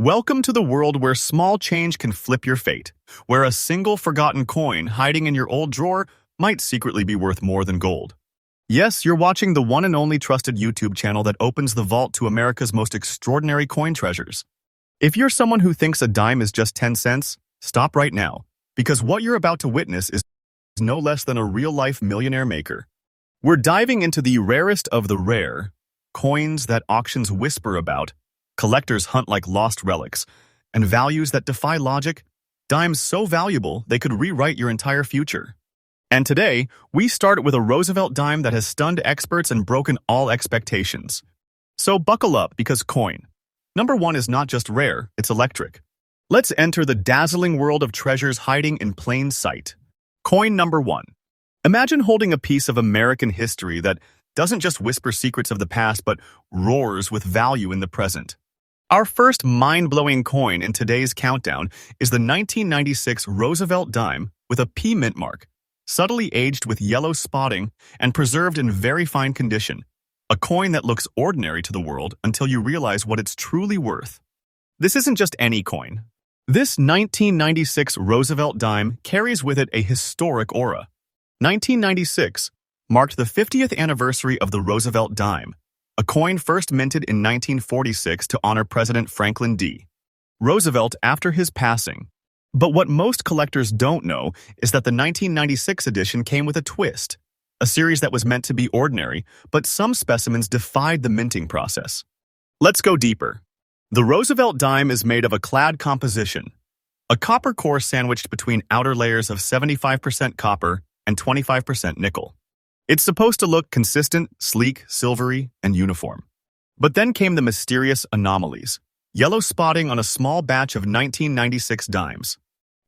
Welcome to the world where small change can flip your fate, where a single forgotten coin hiding in your old drawer might secretly be worth more than gold. Yes, you're watching the one and only trusted YouTube channel that opens the vault to America's most extraordinary coin treasures. If you're someone who thinks a dime is just 10 cents, stop right now, because what you're about to witness is no less than a real-life millionaire maker. We're diving into the rarest of the rare, coins that auctions whisper about, collectors hunt like lost relics, and values that defy logic, dimes so valuable they could rewrite your entire future. And today, we start with a Roosevelt dime that has stunned experts and broken all expectations. So buckle up, because coin number one is not just rare, it's electric. Let's enter the dazzling world of treasures hiding in plain sight. Coin number one. Imagine holding a piece of American history that doesn't just whisper secrets of the past, but roars with value in the present. Our first mind-blowing coin in today's countdown is the 1996 Roosevelt dime with a P mint mark, subtly aged with yellow spotting and preserved in very fine condition. A coin that looks ordinary to the world until you realize what it's truly worth. This isn't just any coin. This 1996 Roosevelt dime carries with it a historic aura. 1996 marked the 50th anniversary of the Roosevelt dime, a coin first minted in 1946 to honor President Franklin D. Roosevelt after his passing. But what most collectors don't know is that the 1996 edition came with a twist, a series that was meant to be ordinary, but some specimens defied the minting process. Let's go deeper. The Roosevelt dime is made of a clad composition, a copper core sandwiched between outer layers of 75% copper and 25% nickel. It's supposed to look consistent, sleek, silvery, and uniform. But then came the mysterious anomalies, yellow spotting on a small batch of 1996 dimes.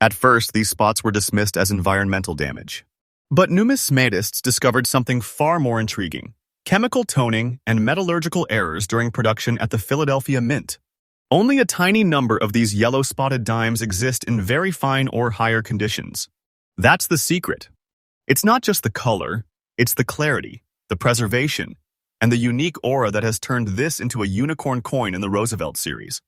At first, these spots were dismissed as environmental damage. But numismatists discovered something far more intriguing: chemical toning and metallurgical errors during production at the Philadelphia Mint. Only a tiny number of these yellow-spotted dimes exist in very fine or higher conditions. That's the secret. It's not just the color, it's the clarity, the preservation, and the unique aura that has turned this into a unicorn coin in the Roosevelt series.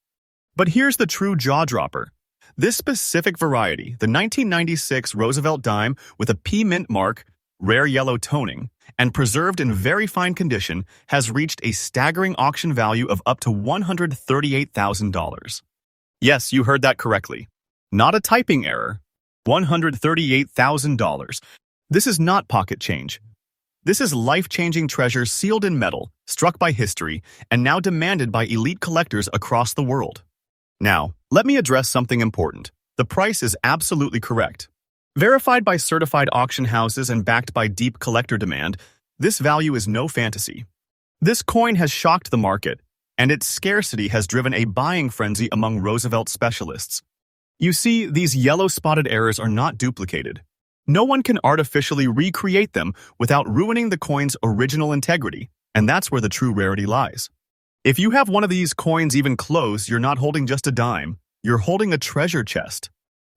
But here's the true jaw-dropper. This specific variety, the 1996 Roosevelt dime with a P mint mark, rare yellow toning, and preserved in very fine condition, has reached a staggering auction value of up to $138,000. Yes, you heard that correctly. Not a typing error. $138,000. This is not pocket change. This is life-changing treasure sealed in metal, struck by history, and now demanded by elite collectors across the world. Now, let me address something important. The price is absolutely correct. Verified by certified auction houses and backed by deep collector demand, this value is no fantasy. This coin has shocked the market, and its scarcity has driven a buying frenzy among Roosevelt specialists. You see, these yellow-spotted errors are not duplicated. No one can artificially recreate them without ruining the coin's original integrity, and that's where the true rarity lies. If you have one of these coins even close, you're not holding just a dime, you're holding a treasure chest.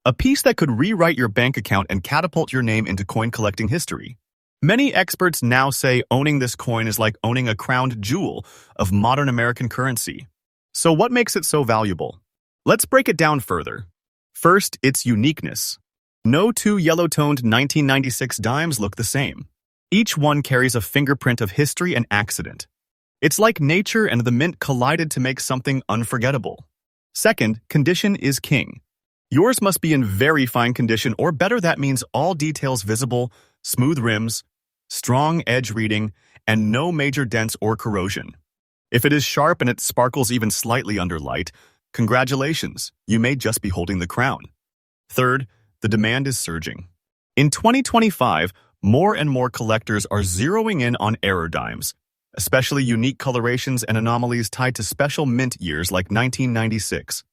A piece that could rewrite your bank account and catapult your name into coin collecting history. Many experts now say owning this coin is like owning a crowned jewel of modern American currency. So what makes it so valuable? Let's break it down further. First, its uniqueness. No two yellow-toned 1996 dimes look the same. Each one carries a fingerprint of history and accident. It's like nature and the mint collided to make something unforgettable. Second, condition is king. Yours must be in very fine condition, or better, that means all details visible, smooth rims, strong edge reading, and no major dents or corrosion. If it is sharp and it sparkles even slightly under light, congratulations, you may just be holding the crown. Third, the demand is surging. In 2025, more and more collectors are zeroing in on error dimes, especially unique colorations and anomalies tied to special mint years like 1996.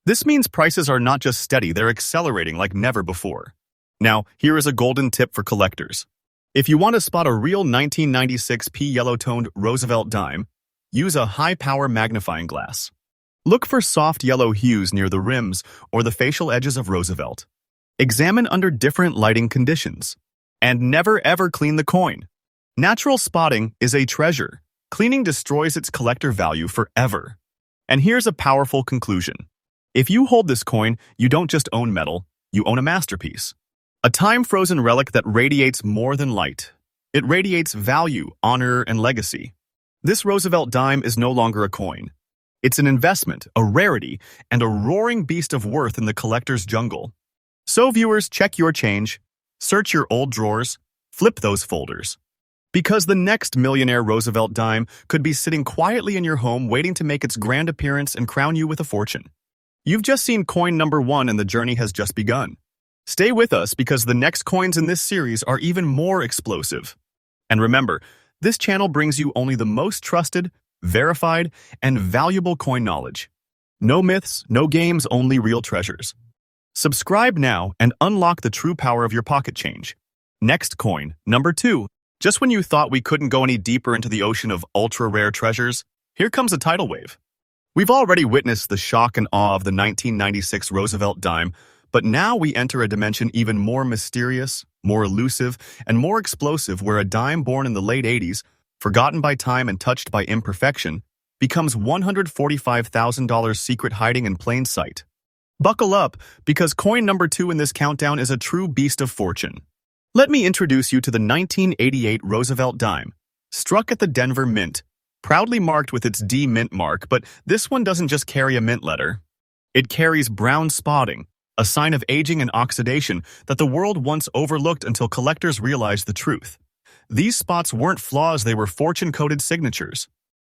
This means prices are not just steady, they're accelerating like never before. Now, here is a golden tip for collectors. If you want to spot a real 1996 P yellow-toned Roosevelt dime, use a high-power magnifying glass. Look for soft yellow hues near the rims or the facial edges of Roosevelt. Examine under different lighting conditions. And never ever clean the coin. Natural spotting is a treasure. Cleaning destroys its collector value forever. And here's a powerful conclusion. If you hold this coin, you don't just own metal, you own a masterpiece. A time-frozen relic that radiates more than light. It radiates value, honor, and legacy. This Roosevelt dime is no longer a coin. It's an investment, a rarity, and a roaring beast of worth in the collector's jungle. So viewers, check your change, search your old drawers, flip those folders. Because the next millionaire Roosevelt dime could be sitting quietly in your home waiting to make its grand appearance and crown you with a fortune. You've just seen coin number 1 and the journey has just begun. Stay with us because the next coins in this series are even more explosive. And remember, this channel brings you only the most trusted, verified, and valuable coin knowledge. No myths, no games, only real treasures. Subscribe now and unlock the true power of your pocket change. Next coin, number 2. Just when you thought we couldn't go any deeper into the ocean of ultra-rare treasures, here comes a tidal wave. We've already witnessed the shock and awe of the 1996 Roosevelt dime, but now we enter a dimension even more mysterious, more elusive, and more explosive where a dime born in the late 80s, forgotten by time and touched by imperfection, becomes $145,000 secret hiding in plain sight. Buckle up, because coin number 2 in this countdown is a true beast of fortune. Let me introduce you to the 1988 Roosevelt dime, struck at the Denver Mint, proudly marked with its D Mint mark, but this one doesn't just carry a mint letter. It carries brown spotting, a sign of aging and oxidation that the world once overlooked until collectors realized the truth. These spots weren't flaws, they were fortune-coded signatures.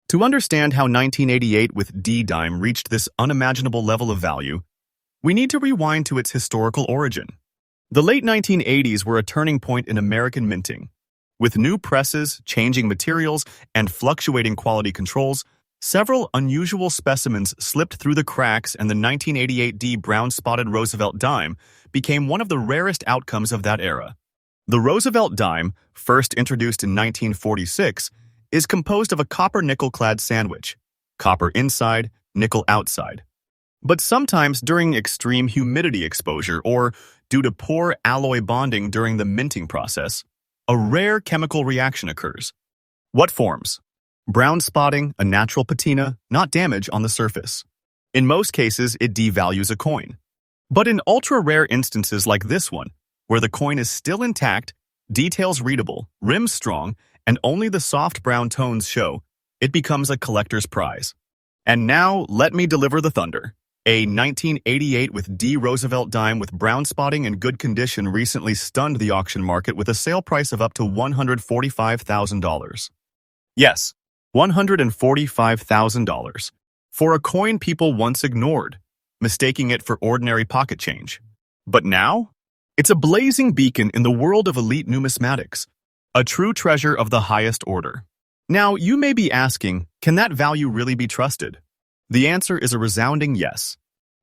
To understand how 1988 with D dime reached this unimaginable level of value, we need to rewind to its historical origin. The late 1980s were a turning point in American minting. With new presses, changing materials, and fluctuating quality controls, several unusual specimens slipped through the cracks, and the 1988 D brown-spotted Roosevelt dime became one of the rarest outcomes of that era. The Roosevelt dime, first introduced in 1946, is composed of a copper-nickel-clad sandwich, copper inside, nickel outside. But sometimes during extreme humidity exposure or due to poor alloy bonding during the minting process, a rare chemical reaction occurs. What forms? Brown spotting, a natural patina, not damage on the surface. In most cases, it devalues a coin. But in ultra-rare instances like this one, where the coin is still intact, details readable, rims strong, and only the soft brown tones show, it becomes a collector's prize. And now, let me deliver the thunder. A 1988 with D Roosevelt dime with brown spotting and good condition recently stunned the auction market with a sale price of up to $145,000. Yes, $145,000. For a coin people once ignored, mistaking it for ordinary pocket change. But now, it's a blazing beacon in the world of elite numismatics, a true treasure of the highest order. Now, you may be asking, can that value really be trusted? The answer is a resounding yes.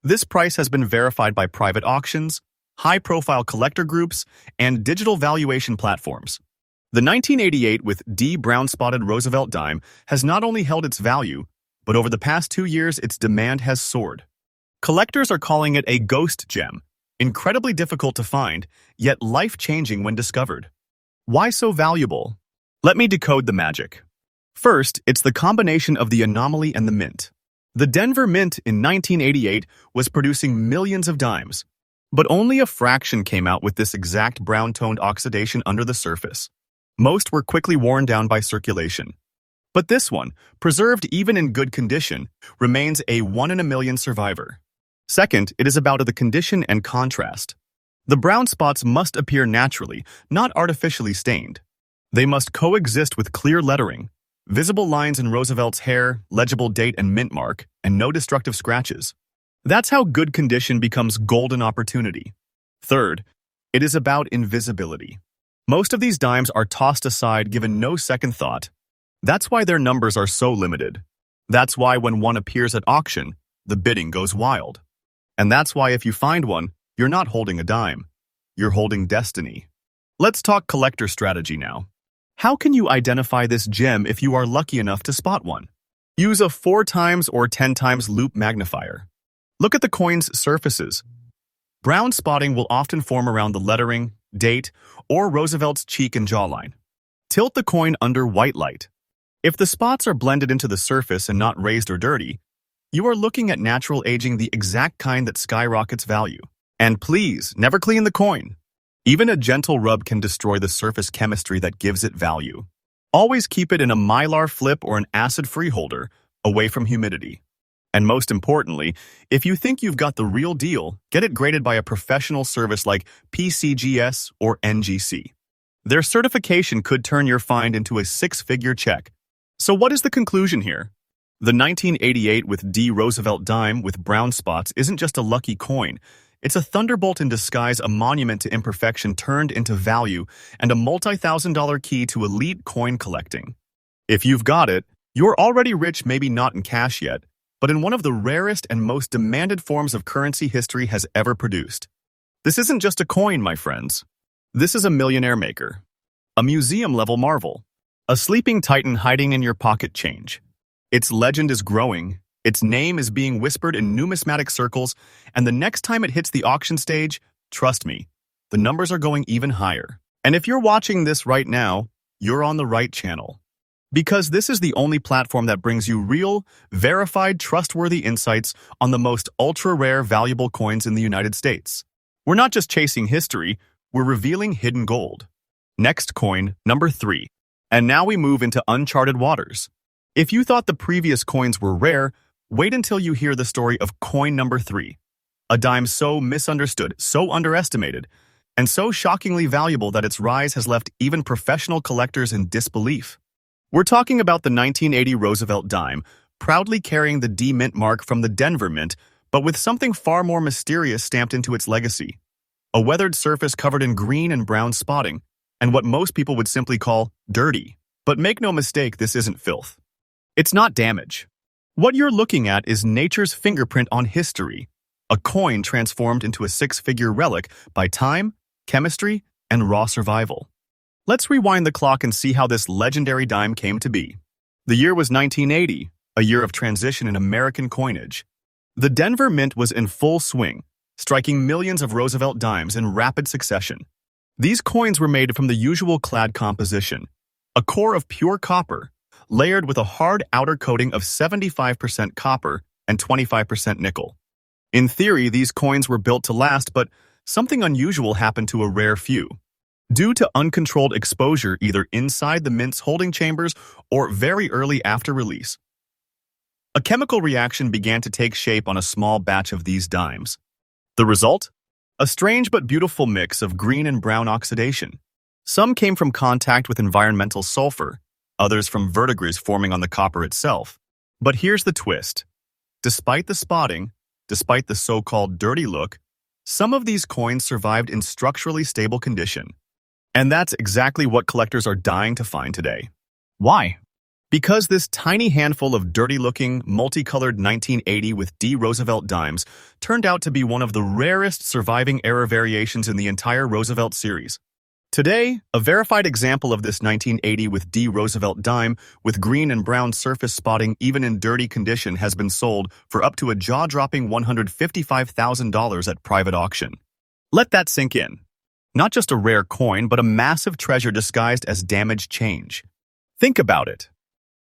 This price has been verified by private auctions, high-profile collector groups, and digital valuation platforms. The 1988 with D brown-spotted Roosevelt dime has not only held its value, but over the past 2 years its demand has soared. Collectors are calling it a ghost gem, incredibly difficult to find, yet life-changing when discovered. Why so valuable? Let me decode the magic. First, it's the combination of the anomaly and the mint. The Denver Mint in 1988 was producing millions of dimes, but only a fraction came out with this exact brown-toned oxidation under the surface. Most were quickly worn down by circulation. But this one, preserved even in good condition, remains a 1 in a million survivor. Second, it is about the condition and contrast. The brown spots must appear naturally, not artificially stained. They must coexist with clear lettering, visible lines in Roosevelt's hair, legible date and mint mark, and no destructive scratches. That's how good condition becomes golden opportunity. Third, it is about invisibility. Most of these dimes are tossed aside given no second thought. That's why their numbers are so limited. That's why when one appears at auction, the bidding goes wild. And that's why if you find one, you're not holding a dime. You're holding destiny. Let's talk collector strategy now. How can you identify this gem if you are lucky enough to spot one? Use a 4 times or 10 times loop magnifier. Look at the coin's surfaces. Brown spotting will often form around the lettering, date, or Roosevelt's cheek and jawline. Tilt the coin under white light. If the spots are blended into the surface and not raised or dirty, You are looking at natural aging, the exact kind that skyrockets value. And please, never clean the coin. Even a gentle rub can destroy the surface chemistry that gives it value. Always keep it in a mylar flip or an acid-free holder, away from humidity. And most importantly, if you think you've got the real deal, get it graded by a professional service like PCGS or NGC. Their certification could turn your find into a six-figure check. So what is the conclusion here? The 1988 with D. Roosevelt dime with brown spots isn't just a lucky coin. It's a thunderbolt in disguise, a monument to imperfection turned into value, and a multi-thousand-dollar key to elite coin collecting. If you've got it, you're already rich, maybe not in cash yet, but in one of the rarest and most demanded forms of currency history has ever produced. This isn't just a coin, my friends. This is a millionaire maker. A museum-level marvel. A sleeping titan hiding in your pocket change. Its legend is growing, its name is being whispered in numismatic circles, and the next time it hits the auction stage, trust me, the numbers are going even higher. And if you're watching this right now, you're on the right channel. Because this is the only platform that brings you real, verified, trustworthy insights on the most ultra-rare, valuable coins in the United States. We're not just chasing history, we're revealing hidden gold. Next coin, number 3. And now we move into uncharted waters. If you thought the previous coins were rare, wait until you hear the story of coin number 3. A dime so misunderstood, so underestimated, and so shockingly valuable that its rise has left even professional collectors in disbelief. We're talking about the 1980 Roosevelt dime, proudly carrying the D Mint mark from the Denver Mint, but with something far more mysterious stamped into its legacy. A weathered surface covered in green and brown spotting, and what most people would simply call dirty. But make no mistake, this isn't filth. It's not damage. What you're looking at is nature's fingerprint on history, a coin transformed into a six-figure relic by time, chemistry, and raw survival. Let's rewind the clock and see how this legendary dime came to be. The year was 1980, a year of transition in American coinage. The Denver Mint was in full swing, striking millions of Roosevelt dimes in rapid succession. These coins were made from the usual clad composition, a core of pure copper, layered with a hard outer coating of 75% copper and 25% nickel. In theory, these coins were built to last, but something unusual happened to a rare few. Due to uncontrolled exposure either inside the mint's holding chambers or very early after release, a chemical reaction began to take shape on a small batch of these dimes. The result? A strange but beautiful mix of green and brown oxidation. Some came from contact with environmental sulfur, others from verdigris forming on the copper itself. But here's the twist. Despite the spotting, despite the so-called dirty look, some of these coins survived in structurally stable condition. And that's exactly what collectors are dying to find today. Why? Because this tiny handful of dirty-looking, multicolored 1980 with D. Roosevelt dimes turned out to be one of the rarest surviving era variations in the entire Roosevelt series. Today, a verified example of this 1980 with D. Roosevelt dime with green and brown surface spotting even in dirty condition has been sold for up to a jaw-dropping $155,000 at private auction. Let that sink in. Not just a rare coin, but a massive treasure disguised as damaged change. Think about it.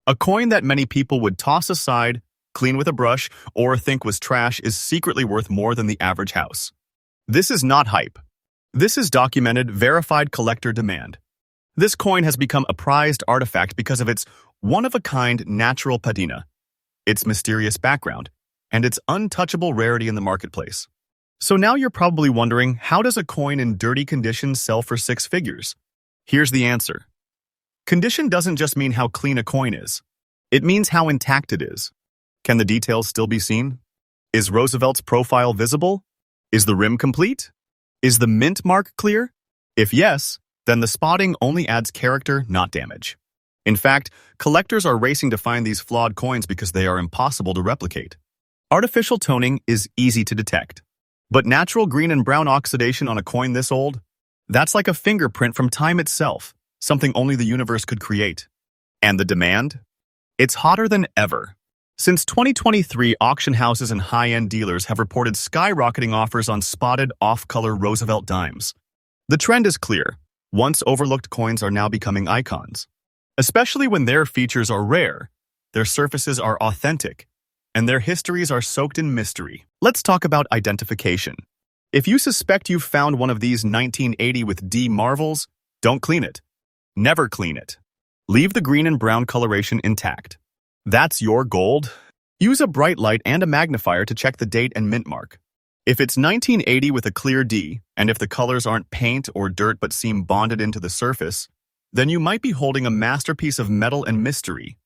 A coin that many people would toss aside, clean with a brush, or think was trash is secretly worth more than the average house. This is not hype. This is documented, verified collector demand. This coin has become a prized artifact because of its one-of-a-kind natural patina, its mysterious background, and its untouchable rarity in the marketplace. So now you're probably wondering, how does a coin in dirty condition sell for six figures? Here's the answer. Condition doesn't just mean how clean a coin is. It means how intact it is. Can the details still be seen? Is Roosevelt's profile visible? Is the rim complete? Is the mint mark clear? If yes, then the spotting only adds character, not damage. In fact, collectors are racing to find these flawed coins because they are impossible to replicate. Artificial toning is easy to detect. But natural green and brown oxidation on a coin this old? That's like a fingerprint from time itself, something only the universe could create. And the demand? It's hotter than ever. Since 2023, auction houses and high-end dealers have reported skyrocketing offers on spotted, off-color Roosevelt dimes. The trend is clear. Once overlooked coins are now becoming icons. Especially when their features are rare, their surfaces are authentic, and their histories are soaked in mystery. Let's talk about identification. If you suspect you've found one of these 1980 with D marvels, don't clean it. Never clean it. Leave the green and brown coloration intact. That's your gold. Use a bright light and a magnifier to check the date and mint mark. If it's 1980 with a clear D, and if the colors aren't paint or dirt but seem bonded into the surface, then you might be holding a masterpiece of metal and mystery.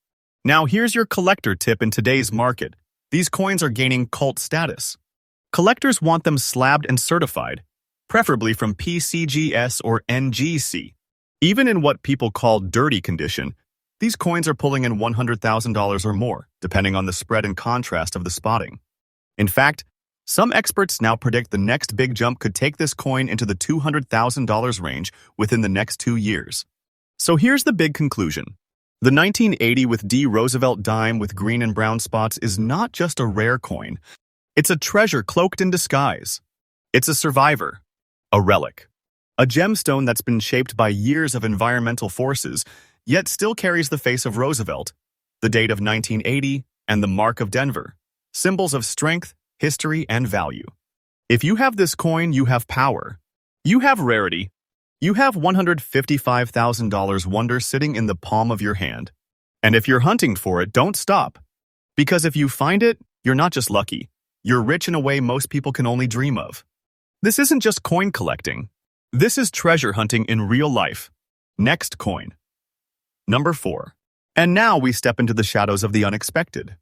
Now here's your collector tip in today's market. These coins are gaining cult status. Collectors want them slabbed and certified, preferably from PCGS or NGC. Even in what people call dirty condition, these coins are pulling in $100,000 or more, depending on the spread and contrast of the spotting. In fact, some experts now predict the next big jump could take this coin into the $200,000 range within the next 2 years. So here's the big conclusion. The 1980 with D Roosevelt dime with green and brown spots is not just a rare coin. It's a treasure cloaked in disguise. It's a survivor, a relic, a gemstone that's been shaped by years of environmental forces, yet still carries the face of Roosevelt, the date of 1980, and the mark of Denver, symbols of strength, history, and value. If you have this coin, you have power. You have rarity. You have $155,000 wonder sitting in the palm of your hand. And if you're hunting for it, don't stop. Because if you find it, you're not just lucky. You're rich in a way most people can only dream of. This isn't just coin collecting. This is treasure hunting in real life. Next coin. Number 4. And now we step into the shadows of the unexpected.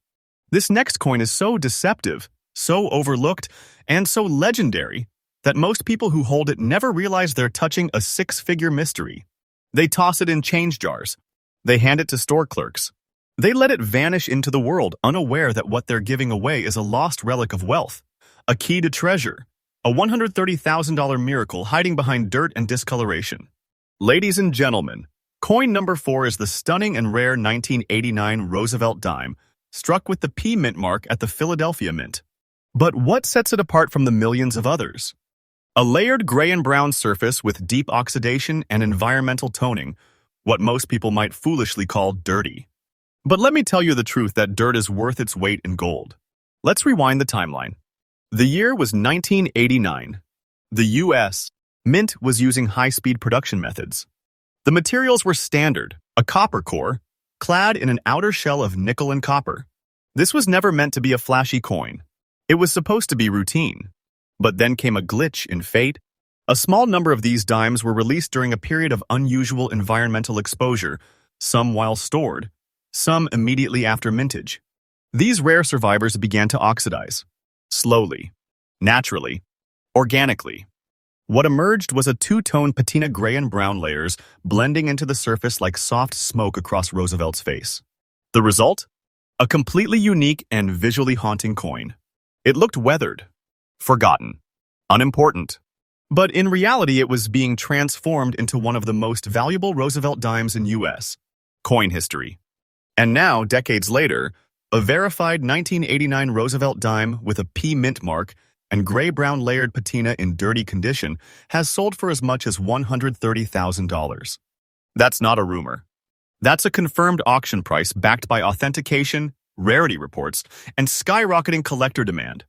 This next coin is so deceptive, so overlooked, and so legendary that most people who hold it never realize they're touching a 6-figure mystery. They toss it in change jars. They hand it to store clerks. They let it vanish into the world, unaware that what they're giving away is a lost relic of wealth, a key to treasure, a $130,000 miracle hiding behind dirt and discoloration. Ladies and gentlemen, coin number 4 is the stunning and rare 1989 Roosevelt dime, struck with the P mint mark at the Philadelphia Mint. But what sets it apart from the millions of others? A layered gray and brown surface with deep oxidation and environmental toning, what most people might foolishly call dirty. But let me tell you the truth that dirt is worth its weight in gold. Let's rewind the timeline. The year was 1989. The U.S. Mint was using high-speed production methods. The materials were standard, a copper core, clad in an outer shell of nickel and copper. This was never meant to be a flashy coin. It was supposed to be routine. But then came a glitch in fate. A small number of these dimes were released during a period of unusual environmental exposure, some while stored, some immediately after mintage. These rare survivors began to oxidize. Slowly, naturally, organically. What emerged was a two-tone patina gray and brown layers blending into the surface like soft smoke across Roosevelt's face. The result? A completely unique and visually haunting coin. It looked weathered, forgotten, unimportant. But in reality, it was being transformed into one of the most valuable Roosevelt dimes in U.S. coin history. And now, decades later, a verified 1989 Roosevelt dime with a P mint mark and gray-brown layered patina in dirty condition has sold for as much as $130,000. That's not a rumor. That's a confirmed auction price backed by authentication, rarity reports, and skyrocketing collector demand.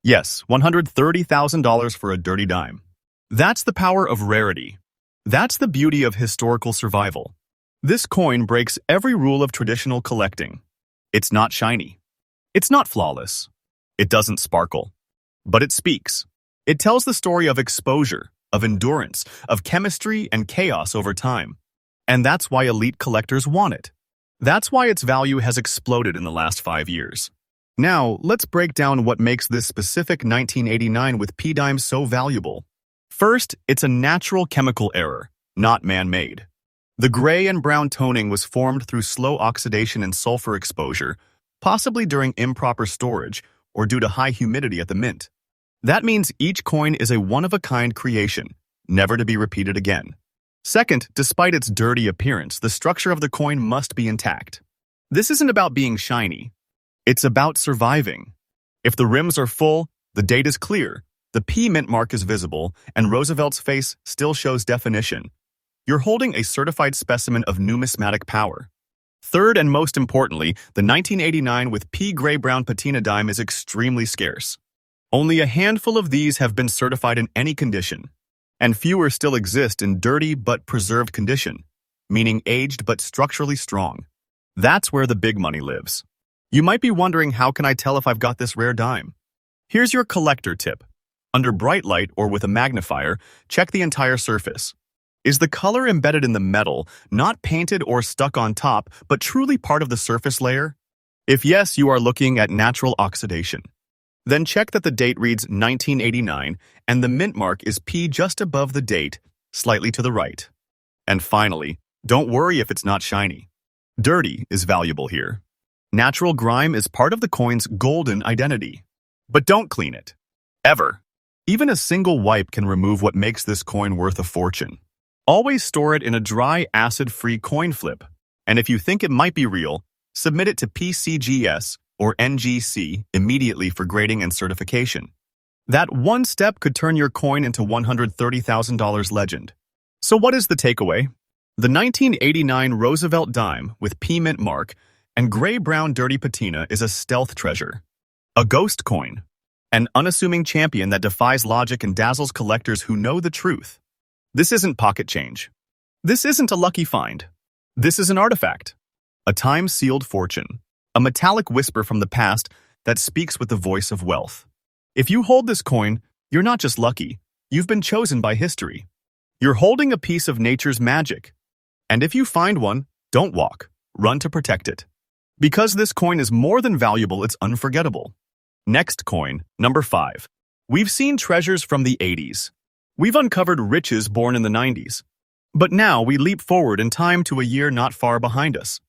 Yes, $130,000 for a dirty dime. That's the power of rarity. That's the beauty of historical survival. This coin breaks every rule of traditional collecting. It's not shiny. It's not flawless. It doesn't sparkle. But it speaks. It tells the story of exposure, of endurance, of chemistry and chaos over time. And that's why elite collectors want it. That's why its value has exploded in the last 5 years. Now, let's break down what makes this specific 1989 with P dime so valuable. First, it's a natural chemical error, not man-made. The gray and brown toning was formed through slow oxidation and sulfur exposure, possibly during improper storage or due to high humidity at the mint. That means each coin is a one-of-a-kind creation, never to be repeated again. Second, despite its dirty appearance, the structure of the coin must be intact. This isn't about being shiny. It's about surviving. If the rims are full, the date is clear, the P mint mark is visible, and Roosevelt's face still shows definition. You're holding a certified specimen of numismatic power. Third and most importantly, the 1989 with pea gray-brown patina dime is extremely scarce. Only a handful of these have been certified in any condition, and fewer still exist in dirty but preserved condition, meaning aged but structurally strong. That's where the big money lives. You might be wondering, how can I tell if I've got this rare dime? Here's your collector tip. Under bright light or with a magnifier, check the entire surface. Is the color embedded in the metal, not painted or stuck on top, but truly part of the surface layer? If yes, you are looking at natural oxidation. Then check that the date reads 1989 and the mint mark is P just above the date, slightly to the right. And finally, don't worry if it's not shiny. Dirty is valuable here. Natural grime is part of the coin's golden identity. But don't clean it. Ever. Even a single wipe can remove what makes this coin worth a fortune. Always store it in a dry, acid-free coin flip. And if you think it might be real, submit it to PCGS or NGC immediately for grading and certification. That one step could turn your coin into $130,000 legend. So what is the takeaway? The 1989 Roosevelt dime with P mint mark and gray-brown dirty patina is a stealth treasure. A ghost coin. An unassuming champion that defies logic and dazzles collectors who know the truth. This isn't pocket change. This isn't a lucky find. This is an artifact. A time-sealed fortune. A metallic whisper from the past that speaks with the voice of wealth. If you hold this coin, you're not just lucky. You've been chosen by history. You're holding a piece of nature's magic. And if you find one, don't walk. Run to protect it. Because this coin is more than valuable, it's unforgettable. Next coin, number 5. We've seen treasures from the 80s. We've uncovered riches born in the 90s. But now we leap forward in time to a year not far behind us.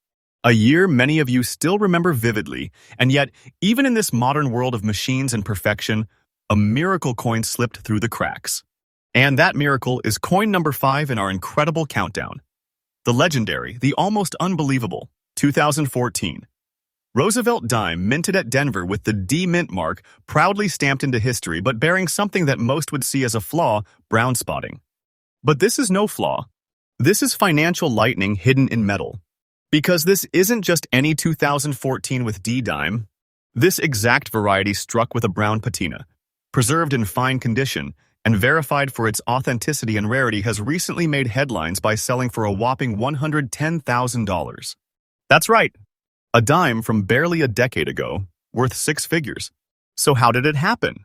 A year many of you still remember vividly, and yet, even in this modern world of machines and perfection, a miracle coin slipped through the cracks. And that miracle is coin number 5 in our incredible countdown. The legendary, the almost unbelievable, 2014. Roosevelt dime minted at Denver with the D mint mark proudly stamped into history but bearing something that most would see as a flaw, brown spotting. But this is no flaw. This is financial lightning hidden in metal. Because this isn't just any 2014 with D dime. This exact variety struck with a brown patina, preserved in fine condition, and verified for its authenticity and rarity has recently made headlines by selling for a whopping $110,000. That's right. A dime from barely a decade ago, worth 6 figures. So how did it happen?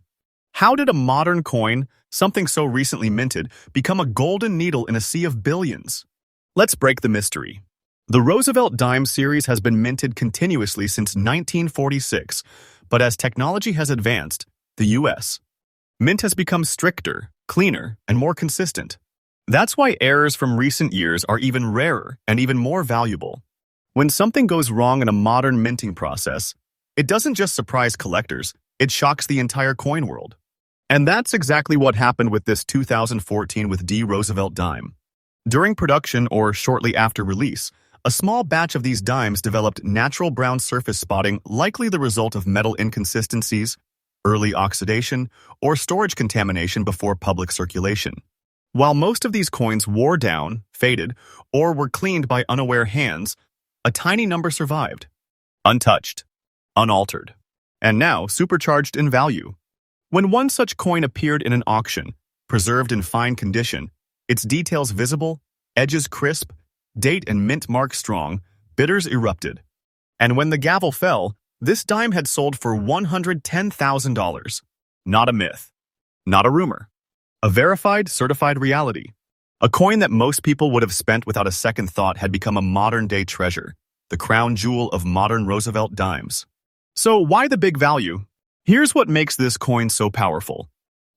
How did a modern coin, something so recently minted, become a golden needle in a sea of billions? Let's break the mystery. The Roosevelt dime series has been minted continuously since 1946, but as technology has advanced, the U.S. mint has become stricter, cleaner, and more consistent. That's why errors from recent years are even rarer and even more valuable. When something goes wrong in a modern minting process, it doesn't just surprise collectors, it shocks the entire coin world. And that's exactly what happened with this 2014 with D Roosevelt dime. During production or shortly after release, a small batch of these dimes developed natural brown surface spotting, likely the result of metal inconsistencies, early oxidation, or storage contamination before public circulation. While most of these coins wore down, faded, or were cleaned by unaware hands, a tiny number survived, untouched, unaltered, and now supercharged in value. When one such coin appeared in an auction, preserved in fine condition, its details visible, edges crisp, date and mint mark strong, bidders erupted. And when the gavel fell, this dime had sold for $110,000. Not a myth, not a rumor, a verified, certified reality. A coin that most people would have spent without a second thought had become a modern-day treasure, the crown jewel of modern Roosevelt dimes. So why the big value? Here's what makes this coin so powerful.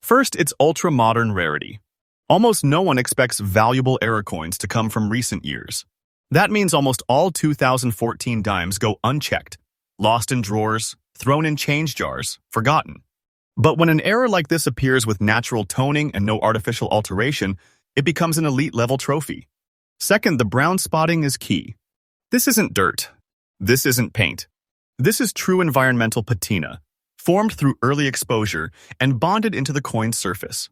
First, its ultra-modern rarity. Almost no one expects valuable era coins to come from recent years. That means almost all 2014 dimes go unchecked, lost in drawers, thrown in change jars, forgotten. But when an era like this appears with natural toning and no artificial alteration, it becomes an elite-level trophy. Second, the brown spotting is key. This isn't dirt. This isn't paint. This is true environmental patina, formed through early exposure and bonded into the coin's surface.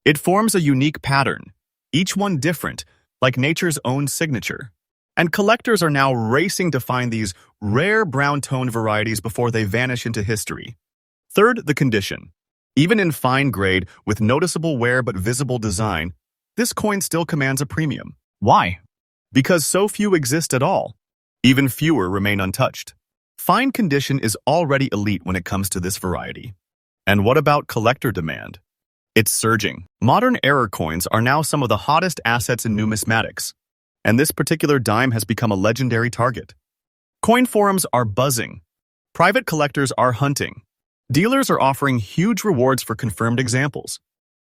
It forms a unique pattern, each one different, like nature's own signature. And collectors are now racing to find these rare brown-toned varieties before they vanish into history. Third, the condition. Even in fine grade, with noticeable wear but visible design, this coin still commands a premium. Why? Because so few exist at all. Even fewer remain untouched. Fine condition is already elite when it comes to this variety. And what about collector demand? It's surging. Modern era coins are now some of the hottest assets in numismatics, and this particular dime has become a legendary target. Coin forums are buzzing. Private collectors are hunting. Dealers are offering huge rewards for confirmed examples.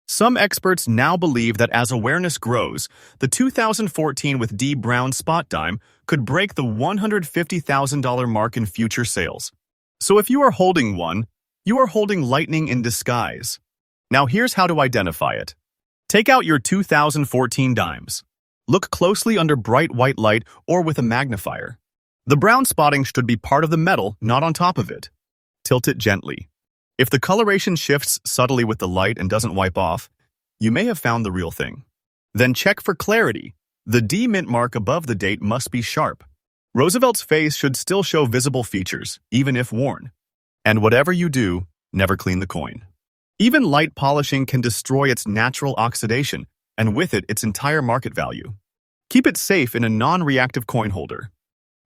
Some experts now believe that as awareness grows, the 2014 with D Brown spot dime could break the $150,000 mark in future sales. So if you are holding one, you are holding lightning in disguise. Now here's how to identify it. Take out your 2014 dimes. Look closely under bright white light or with a magnifier. The brown spotting should be part of the metal, not on top of it. Tilt it gently. If the coloration shifts subtly with the light and doesn't wipe off, you may have found the real thing. Then check for clarity. The D mint mark above the date must be sharp. Roosevelt's face should still show visible features, even if worn. And whatever you do, never clean the coin. Even light polishing can destroy its natural oxidation, and with it, its entire market value. Keep it safe in a non-reactive coin holder.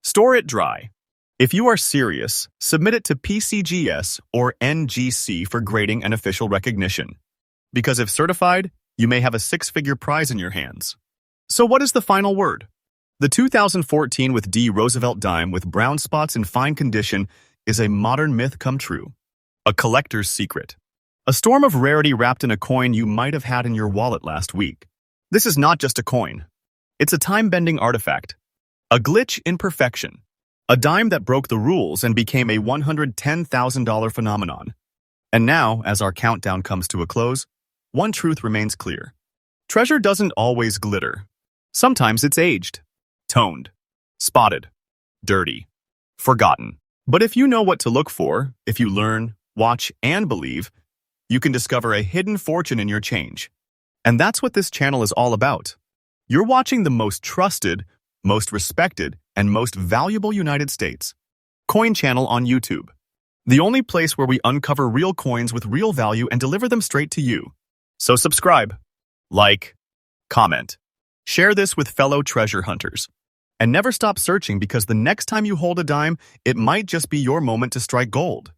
Store it dry. If you are serious, submit it to PCGS or NGC for grading and official recognition. Because if certified, you may have a six-figure prize in your hands. So what is the final word? The 2014 with D Roosevelt dime with brown spots in fine condition is a modern myth come true. A collector's secret. A storm of rarity wrapped in a coin you might have had in your wallet last week. This is not just a coin. It's a time-bending artifact. A glitch in perfection. A dime that broke the rules and became a $110,000 phenomenon. And now, as our countdown comes to a close, one truth remains clear. Treasure doesn't always glitter. Sometimes it's aged, toned, spotted, dirty, forgotten. But if you know what to look for, if you learn, watch, and believe, you can discover a hidden fortune in your change. And that's what this channel is all about. You're watching the most trusted, most respected, and most valuable United States coin channel on YouTube. The only place where we uncover real coins with real value and deliver them straight to you. So subscribe, like, comment, share this with fellow treasure hunters. And never stop searching because the next time you hold a dime, it might just be your moment to strike gold.